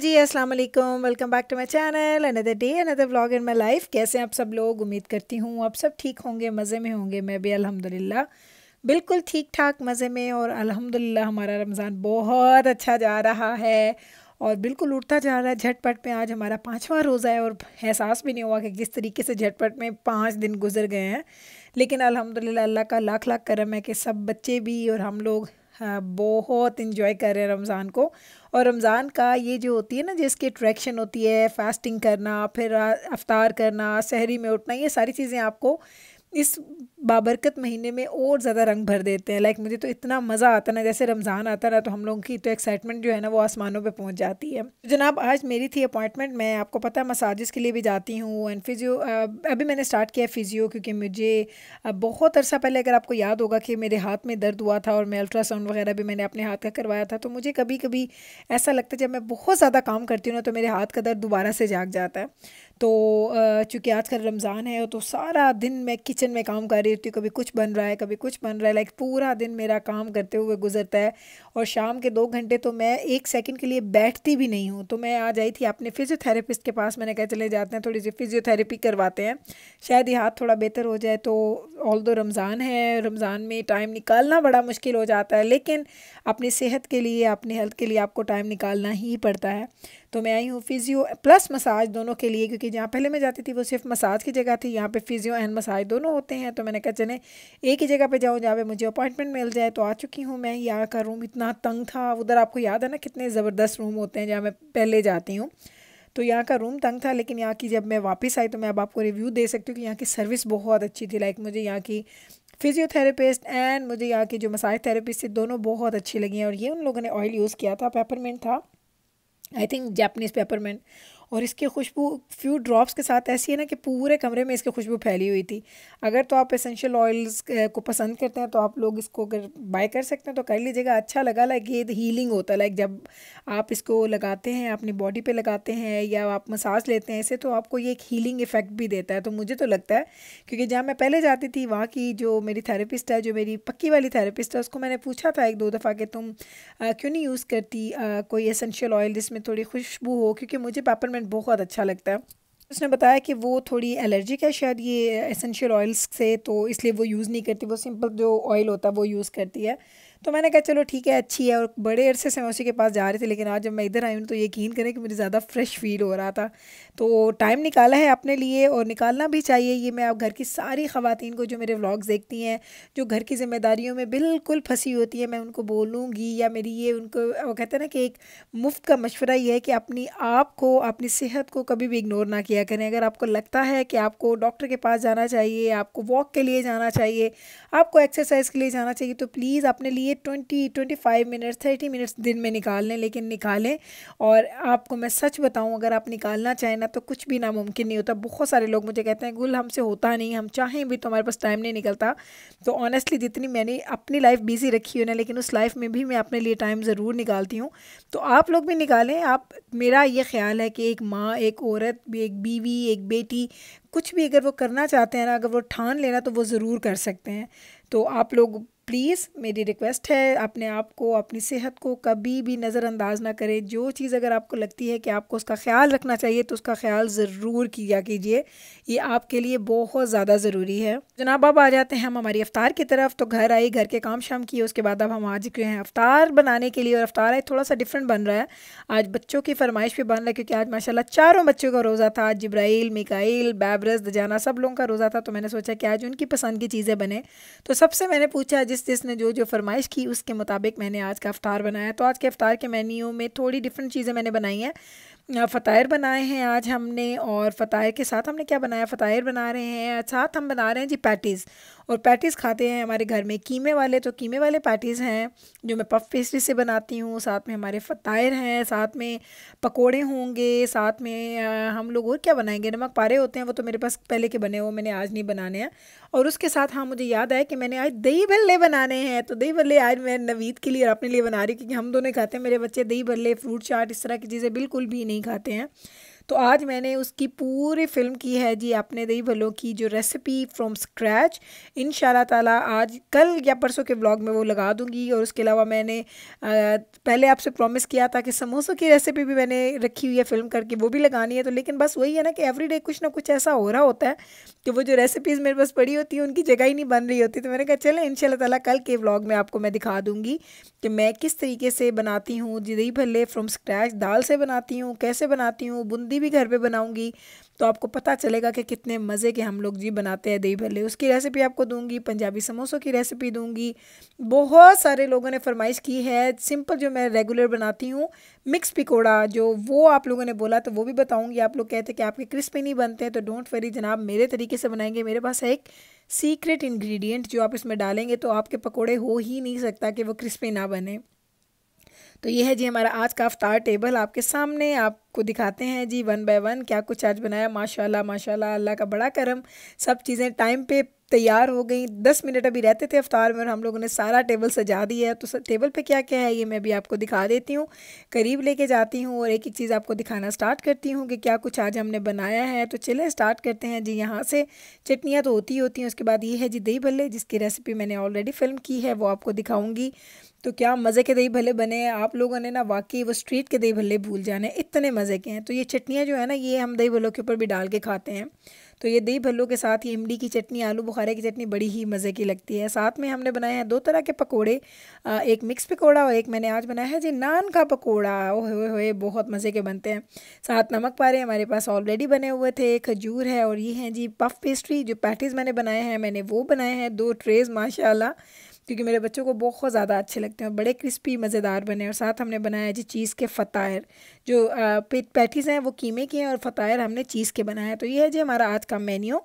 जी, अस्सलाम वालेकुम। Welcome back to my channel. Another day another vlog in my life. कैसे हैं आप सब लोग? उम्मीद करती हूँ आप सब ठीक होंगे, मज़े में होंगे। मैं भी अल्हम्दुलिल्लाह बिल्कुल ठीक ठाक मज़े में। और अल्हम्दुलिल्लाह हमारा रमज़ान बहुत अच्छा जा रहा है और बिल्कुल उठता जा रहा है झटपट में। आज हमारा 5वां रोज़ा है और एहसास भी नहीं हुआ कि किस तरीके से झटपट में 5 दिन गुजर गए हैं। लेकिन अल्हम्दुलिल्लाह अल्लाह का लाख लाख करम है कि सब बच्चे भी और हम लोग बहुत इंजॉय कर रहे हैं रमज़ान को। और रमज़ान का ये जो होती है ना, जिसकी अट्रैक्शन होती है, फास्टिंग करना, फिर अफ्तार करना, सहरी में उठना, ये सारी चीज़ें आपको इस बाबरकत महीने में और ज़्यादा रंग भर देते हैं। लाइक मुझे तो इतना मज़ा आता ना, जैसे रमज़ान आता ना तो हम लोगों की तो एक्साइटमेंट जो है ना वो आसमानों पे पहुंच जाती है। तो जनाब आज मेरी थी अपॉइंटमेंट। मैं आपको पता है मसाजिस के लिए भी जाती हूँ एंड फिजियो अभी मैंने स्टार्ट किया है फिजियो, क्योंकि मुझे बहुत अरसा पहले, अगर आपको याद होगा, कि मेरे हाथ में दर्द हुआ था और मैं अल्ट्रासाउंड वगैरह भी मैंने अपने हाथ का करवाया था। तो मुझे कभी कभी ऐसा लगता है जब मैं बहुत ज़्यादा काम करती हूँ ना तो मेरे हाथ का दर्द दोबारा से जाग जाता है। तो चूँकि आजकल रमज़ान है तो सारा दिन मैं किचन में काम कर रही होती हूँ। कभी कुछ बन रहा है, कभी कुछ बन रहा है। लाइक पूरा दिन मेरा काम करते हुए गुजरता है और शाम के 2 घंटे तो मैं एक सेकंड के लिए बैठती भी नहीं हूँ। तो मैं आज आई थी अपने फिजियोथेरेपिस्ट के पास। मैंने कहा चले जाते हैं, थोड़ी सी फिजियोथेरेपी करवाते हैं, शायद ये हाथ थोड़ा बेहतर हो जाए। तो ऑल दो रमज़ान है, रमज़ान में टाइम निकालना बड़ा मुश्किल हो जाता है, लेकिन अपनी सेहत के लिए, अपनी हेल्थ के लिए आपको टाइम निकालना ही पड़ता है। तो मैं आई हूँ फिजियो प्लस मसाज दोनों के लिए, क्योंकि जहाँ पहले मैं जाती थी वो सिर्फ मसाज की जगह थी, यहाँ पे फिजियो एंड मसाज दोनों होते हैं। तो मैंने कहा चले एक ही जगह पे जाऊँ जहाँ पे मुझे अपॉइंटमेंट मिल जाए। तो आ चुकी हूँ मैं। यहाँ का रूम इतना तंग था। उधर आपको याद है ना कितने ज़बरदस्त रूम होते हैं जहाँ मैं पहले जाती हूँ। तो यहाँ का रूम तंग था, लेकिन यहाँ की जब मैं वापस आई तो मैं अब आपको रिव्यू दे सकती हूँ कि यहाँ की सर्विस बहुत अच्छी थी। लाइक मुझे यहाँ की फिजियोथेरेपिस्ट एंड मुझे यहाँ की जो मसाज थेरेपिस्ट थी दोनों बहुत अच्छी लगी हैं। और ये उन लोगों ने ऑयल यूज़ किया था, पेपरमिंट था, आई थिंक जापानीज़ पेपरमिंट। और इसकी खुशबू फ्यू ड्रॉप्स के साथ ऐसी है ना कि पूरे कमरे में इसकी खुशबू फैली हुई थी। अगर तो आप एसेंशियल ऑयल्स को पसंद करते हैं तो आप लोग इसको अगर बाय कर सकते हैं तो कर लीजिएगा। अच्छा लगा। लाइक ये हीलिंग होता है। लाइक जब आप इसको लगाते हैं, अपनी बॉडी पे लगाते हैं या आप मसाज लेते हैं इसे, तो आपको ये एक हीलिंग इफ़ेक्ट भी देता है। तो मुझे तो लगता है, क्योंकि जहाँ मैं पहले जाती थी वहाँ की जो मेरी थेरेपिस्ट है, जो मेरी पक्की वाली थेरेपिस्ट है, उसको मैंने पूछा था 1-2 दफ़ा कि तुम क्यों नहीं यूज़ करती कोई एसेंशियल ऑयल जिसमें थोड़ी खुशबू हो, क्योंकि मुझे पेपरमिंट बहुत अच्छा लगता है। उसने बताया कि वो थोड़ी एलर्जिक है शायद ये एसेंशियल ऑयल्स से, तो इसलिए वो यूज़ नहीं करती, वो सिंपल जो ऑयल होता है वो यूज़ करती है। तो मैंने कहा चलो ठीक है, अच्छी है। और बड़े अरसे से मैं उसी के पास जा रही थी, लेकिन आज जब मैं इधर आई हूँ तो यकीन करें कि मुझे ज़्यादा फ्रेश फील हो रहा था। तो टाइम निकाला है अपने लिए और निकालना भी चाहिए। ये मैं अब घर की सारी ख़वातीन को जो मेरे व्लॉग्स देखती हैं, जो घर की ज़िम्मेदारियों में बिल्कुल फंसी होती है, मैं उनको बोलूँगी, या मेरी ये उनको वो कहते हैं ना कि एक मुफ्त का मशवरा ये है कि अपनी आप को, अपनी सेहत को कभी भी इग्नोर ना किया करें। अगर आपको लगता है कि आपको डॉक्टर के पास जाना चाहिए, आपको वॉक के लिए जाना चाहिए, आपको एक्सरसाइज के लिए जाना चाहिए, तो प्लीज़ अपने लिए 20-25 मिनट्स 30 मिनट्स दिन में निकाल लें, लेकिन निकालें। और आपको मैं सच बताऊं, अगर आप निकालना चाहें ना तो कुछ भी नामुमकिन नहीं होता। बहुत सारे लोग मुझे कहते हैं गुल हमसे होता नहीं, हम चाहें भी तो हमारे पास टाइम नहीं निकलता। तो ऑनेस्टली जितनी मैंने अपनी लाइफ बिजी रखी है ना, लेकिन उस लाइफ में भी मैं अपने लिए टाइम ज़रूर निकालती हूँ। तो आप लोग भी निकालें। आप, मेरा ये ख्याल है कि एक माँ, एक औरत, एक बीवी, एक बेटी, कुछ भी अगर वो करना चाहते हैं ना, अगर वो ठान लेना तो वो ज़रूर कर सकते हैं। तो आप लोग प्लीज़, मेरी रिक्वेस्ट है, अपने आप को, अपनी सेहत को कभी भी नज़रअंदाज ना करें। जो चीज़ अगर आपको लगती है कि आपको उसका ख्याल रखना चाहिए तो उसका ख्याल ज़रूर किया कीजिए। ये आपके लिए बहुत ज़्यादा ज़रूरी है। जनाब अब आ जाते हैं हम हमारी अफ्तार की तरफ। तो घर आई, घर के काम शाम किए, उसके बाद अब हम आ चुके हैं अफ्तार बनाने के लिए। और अफ्तार है थोड़ा सा डिफरेंट बन रहा है। आज बच्चों की फरमाइश भी बन रहा है, क्योंकि आज माशाल्लाह चारों बच्चों का रोज़ा था। आज जिब्राइल, मिकाइल, बैबरस, दजाना सब लोगों का रोज़ा था। तो मैंने सोचा कि आज उनकी पसंद की चीज़ें बने। तो सबसे मैंने पूछा, जिसने जो जो फरमाइश की उसके मुताबिक मैंने आज का अफ्तार बनाया। तो आज के अफ्तार के मेन्यू में थोड़ी डिफरेंट चीज़ें मैंने बनाई हैं। फ़तायर बनाए हैं आज हमने, और फ़तायर के साथ हमने क्या बनाया, फ़तायर बना रहे हैं, साथ हम बना रहे हैं जी पैटीज़। और पैटीज़ खाते हैं हमारे घर में कीमे वाले, तो कीमे वाले पैटीज़ हैं जो मैं पफ पेस्ट्री से बनाती हूँ। साथ में हमारे फ़तायर हैं, साथ में पकोड़े होंगे, साथ में हम लोग और क्या बनाएंगे, नमक पारे होते हैं, वो तो मेरे पास पहले के बने, वो मैंने आज नहीं बनाने हैं। और उसके साथ हाँ मुझे याद आया कि मैंने आज दही भल्ले बनाने हैं। तो दही भल्ले आज मैं नवीद के लिए और अपने लिए बना रही हूँ, क्योंकि हम दोनों खाते हैं। मेरे बच्चे दही भल्ले, फ्रूट चाट, इस तरह की चीज़ें बिल्कुल भी नहीं खाते हैं। तो आज मैंने उसकी पूरी फ़िल्म की है जी अपने दही भल्लों की जो रेसिपी फ्रॉम स्क्रैच। इंशाल्लाह ताला आज कल या परसों के व्लॉग में वो लगा दूँगी। और उसके अलावा मैंने पहले आपसे प्रॉमिस किया था कि समोसों की रेसिपी भी मैंने रखी हुई है फ़िल्म करके, वो भी लगानी है। तो लेकिन बस वही है ना कि एवरीडे कुछ ना कुछ ऐसा हो रहा होता है कि वो जो रेसिपीज़ मेरे पास पड़ी होती है उनकी जगह ही नहीं बन रही होती। तो मैंने कहा चलें इंशाल्लाह ताला कल के व्लॉग में आपको मैं दिखा दूँगी कि मैं किस तरीके से बनाती हूँ जी दही भल्ले फ्रॉम स्क्रैच, दाल से बनाती हूँ, कैसे बनाती हूँ, बूंदी भी घर पे बनाऊँगी। तो आपको पता चलेगा कि कितने मज़े के हम लोग जी बनाते हैं दही भल्ले। उसकी रेसिपी आपको दूंगी, पंजाबी समोसों की रेसिपी दूंगी। बहुत सारे लोगों ने फरमाइश की है सिंपल जो मैं रेगुलर बनाती हूँ मिक्स पकौड़ा, जो वो आप लोगों ने बोला तो वो भी बताऊंगी। आप लोग कहते हैं कि आपके क्रिस्पी नहीं बनते हैं, तो डोंट वरी जनाब, मेरे तरीके से बनाएंगे। मेरे पास है एक सीक्रेट इंग्रेडिएंट जो आप इसमें डालेंगे तो आपके पकौड़े हो ही नहीं सकता कि वो क्रिस्पी ना बने। तो ये है जी हमारा आज का अफ्तार टेबल आपके सामने। आपको दिखाते हैं जी वन बाय वन क्या कुछ आज बनाया। माशाल्लाह माशाल्लाह, अल्लाह का बड़ा करम, सब चीज़ें टाइम पे तैयार हो गई। 10 मिनट अभी रहते थे अफ्तार में और हम लोगों ने सारा टेबल सजा दिया है। तो टेबल पे क्या क्या है ये मैं भी आपको दिखा देती हूँ, करीब लेके जाती हूँ और एक एक चीज़ आपको दिखाना स्टार्ट करती हूँ कि क्या कुछ आज हमने बनाया है। तो चले स्टार्ट करते हैं जी। यहाँ से चटनियाँ तो होती हैं, उसके बाद ये है जी दही भल्ले, जिसकी रेसिपी मैंने ऑलरेडी फिल्म की है, वो आपको दिखाऊँगी। तो क्या मज़े के दही भल्ले बने हैं, आप लोगों ने ना वाकई वो स्ट्रीट के दही भल्ले भूल जाने, इतने मज़े के हैं। तो ये चटनियाँ जो है ना ये हम दही भल्लों के ऊपर भी डाल के खाते हैं। तो ये दही भल्लों के साथ ही इमली की चटनी, आलू बुखारे की चटनी बड़ी ही मज़े की लगती है। साथ में हमने बनाए हैं 2 तरह के पकोड़े, एक मिक्स पकोड़ा और एक मैंने आज बनाया है जी नान का पकोड़ा। ओए होए बहुत मज़े के बनते हैं। साथ नमक पारे हमारे पास ऑलरेडी बने हुए थे, खजूर है और ये हैं जी पफ पेस्ट्री, जो पैटीज़ मैंने बनाए हैं, मैंने वो बनाए हैं 2 ट्रेज़ माशाल्लाह, क्योंकि मेरे बच्चों को बहुत ज़्यादा अच्छे लगते हैं, बड़े क्रिस्पी मज़ेदार बने। और साथ हमने बनाया जी चीज़ के फ़तायर, जो पैटीज़ हैं वो कीमे के हैं और फ़तायर हमने चीज़ के बनाए हैं। तो ये है जी हमारा आज का मेन्यू।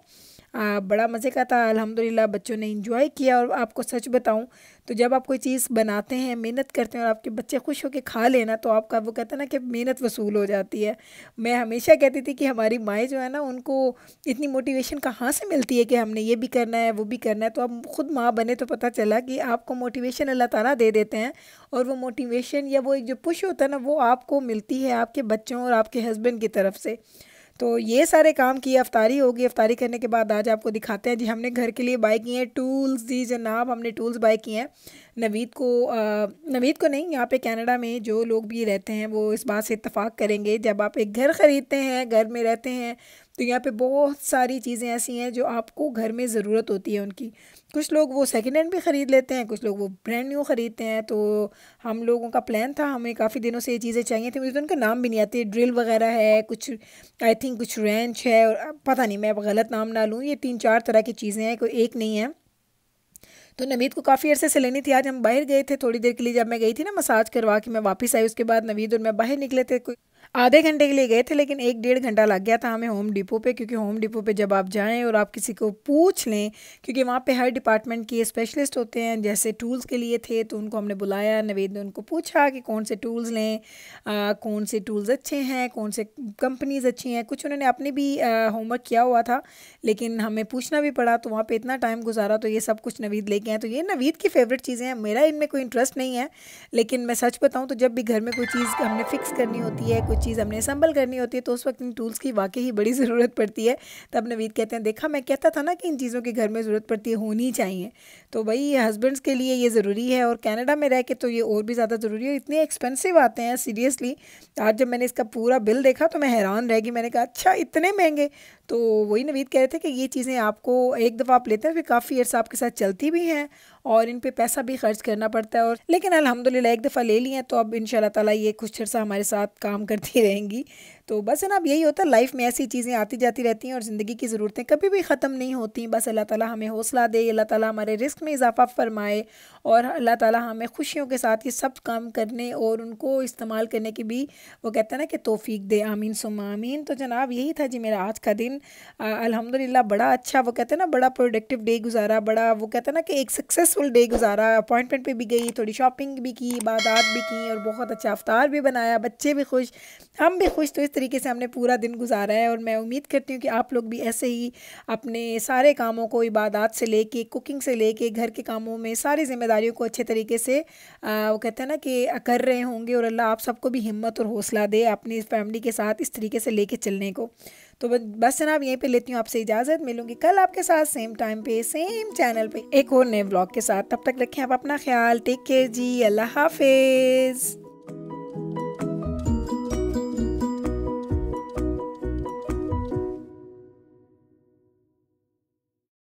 बड़ा मज़े का था अल्हम्दुलिल्लाह, बच्चों ने इंजॉय किया। और आपको सच बताऊं तो जब आप कोई चीज़ बनाते हैं, मेहनत करते हैं और आपके बच्चे खुश होकर खा लेना, तो आपका वो कहते हैं ना कि मेहनत वसूल हो जाती है। मैं हमेशा कहती थी कि हमारी माएँ जो है ना उनको इतनी मोटिवेशन कहाँ से मिलती है कि हमने ये भी करना है वो भी करना है। तो अब खुद माँ बने तो पता चला कि आपको मोटिवेशन अल्लाह ताला दे देते हैं, और वो मोटिवेशन या वो एक जो पुश होता है ना वो आपको मिलती है आपके बच्चों और आपके हस्बैंड की तरफ से। तो ये सारे काम किए, अफ्तारी होगी। अफ्तारी करने के बाद आज आपको दिखाते हैं जी हमने घर के लिए बाय किए हैं टूल्स। जी जनाब, हमने टूल्स बाय किए हैं। नवीद को नहीं, यहाँ पे कनाडा में जो लोग भी रहते हैं वो इस बात से इत्तेफाक करेंगे, जब आप एक घर ख़रीदते हैं, घर में रहते हैं, तो यहाँ पे बहुत सारी चीज़ें ऐसी हैं जो आपको घर में ज़रूरत होती है उनकी। कुछ लोग वो सेकंड हैंड भी ख़रीद लेते हैं, कुछ लोग वो ब्रांड न्यू ख़रीदते हैं। तो हम लोगों का प्लान था, हमें काफ़ी दिनों से ये चीज़ें चाहिए थी, मुझे तो उनका नाम भी नहीं आती, ड्रिल वगैरह है कुछ, आई थिंक कुछ रेंच है, और पता नहीं मैं गलत नाम ना लूँ। ये 3-4 तरह की चीज़ें हैं, कोई एक नहीं है। तो नवीद को काफ़ी अरसे से लेनी थी। आज हम बाहर गए थे थोड़ी देर के लिए, जब मैं गई थी ना मसाज करवा के मैं वापस आई, उसके बाद नवीद और मैं बाहर निकले थे, कोई आधे घंटे के लिए गए थे, लेकिन 1-1.5 घंटा लग गया था हमें होम डिपो पे। क्योंकि होम डिपो पे जब आप जाएं और आप किसी को पूछ लें, क्योंकि वहाँ पे हर डिपार्टमेंट के स्पेशलिस्ट होते हैं, जैसे टूल्स के लिए थे तो उनको हमने बुलाया, नवीद ने उनको पूछा कि कौन से टूल्स लें, कौन से टूल्स अच्छे हैं, कौन से कंपनीज़ अच्छी हैं। कुछ उन्होंने अपने भी होमवर्क किया हुआ था, लेकिन हमें पूछना भी पड़ा, तो वहाँ पर इतना टाइम गुजारा। तो ये सब कुछ नवीद लेके आए। तो ये नवीद की फ़ेवरेट चीज़ें हैं, मेरा इनमें कोई इंटरेस्ट नहीं है। लेकिन मैं सच बताऊँ तो जब भी घर में कोई चीज़ हमने फ़िक्स करनी होती है, कोई चीज़ हमने असम्बल करनी होती है, तो उस वक्त इन टूल्स की वाकई ही बड़ी ज़रूरत पड़ती है। तब नवीद कहते हैं देखा मैं कहता था ना कि इन चीज़ों की घर में ज़रूरत पड़ती है, होनी चाहिए। तो भाई हस्बैंड्स के लिए ये ज़रूरी है, और कनाडा में रह के तो ये और भी ज़्यादा ज़रूरी है। इतने एक्सपेंसिव आते हैं सीरियसली। आज जब मैंने इसका पूरा बिल देखा तो मैं हैरान रह गई, मैंने कहा अच्छा इतने महंगे। तो वही नवीद कह रहे थे कि ये चीज़ें आपको एक दफ़ा आप लेते हैं फिर काफ़ी अर्सा आपके साथ चलती भी हैं, और इन पे पैसा भी खर्च करना पड़ता है। और लेकिन अल्हम्दुलिल्लाह एक दफ़ा ले ली हैं तो अब इंशाल्लाह ताला ये कुछ अर्सा हमारे साथ काम करती रहेंगी। तो बस है ना, अब यही होता है लाइफ में, ऐसी चीज़ें आती जाती रहती हैं और ज़िंदगी की ज़रूरतें कभी भी ख़त्म नहीं होती। बस अल्लाह ताला हमें हौसला दे, अल्लाह ताला हमारे रिस्क में इजाफ़ा फरमाए, और अल्लाह ताला हमें खुशियों के साथ ये सब काम करने और उनको इस्तेमाल करने की भी वो कहते हैं ना कि तौफीक दे। आमीन सुम्मा आमीन। तो जनाब यही था जी मेरा आज का दिन। अल्हम्दुलिल्लाह बड़ा अच्छा, वो कहते हैं ना बड़ा प्रोडक्टिव डे गुजारा, बड़ा वो कहते हैं ना कि एक सक्सेसफुल डे गुजारा। अपॉइंटमेंट पे भी गई, थोड़ी शॉपिंग भी की, इबादत भी की, और बहुत अच्छा अफ्तार भी बनाया, बच्चे भी खुश, हम भी खुश। तो इस तरीके से हमने पूरा दिन गुजारा है। और मैं उम्मीद करती हूँ कि आप लोग भी ऐसे ही अपने सारे कामों को, इबादत से लेके, कुकिंग से लेके, घर के कामों में सारी जिम्मेदारियों को अच्छे तरीके से वो कहते हैं ना कि कर रहे होंगे। और अल्लाह आप सबको भी हिम्मत और हौसला दे अपनी फैमिली के साथ इस तरीके से लेके चलने को। तो बस जनाब यहीं पे लेती हूँ आपसे इजाज़त। मिलूंगी कल आपके साथ सेम टाइम पे, सेम चैनल पे, एक और नए व्लॉग के साथ। तब तक रखें आप अपना ख्याल। टेक केयर जी, अल्लाह हाफिज़।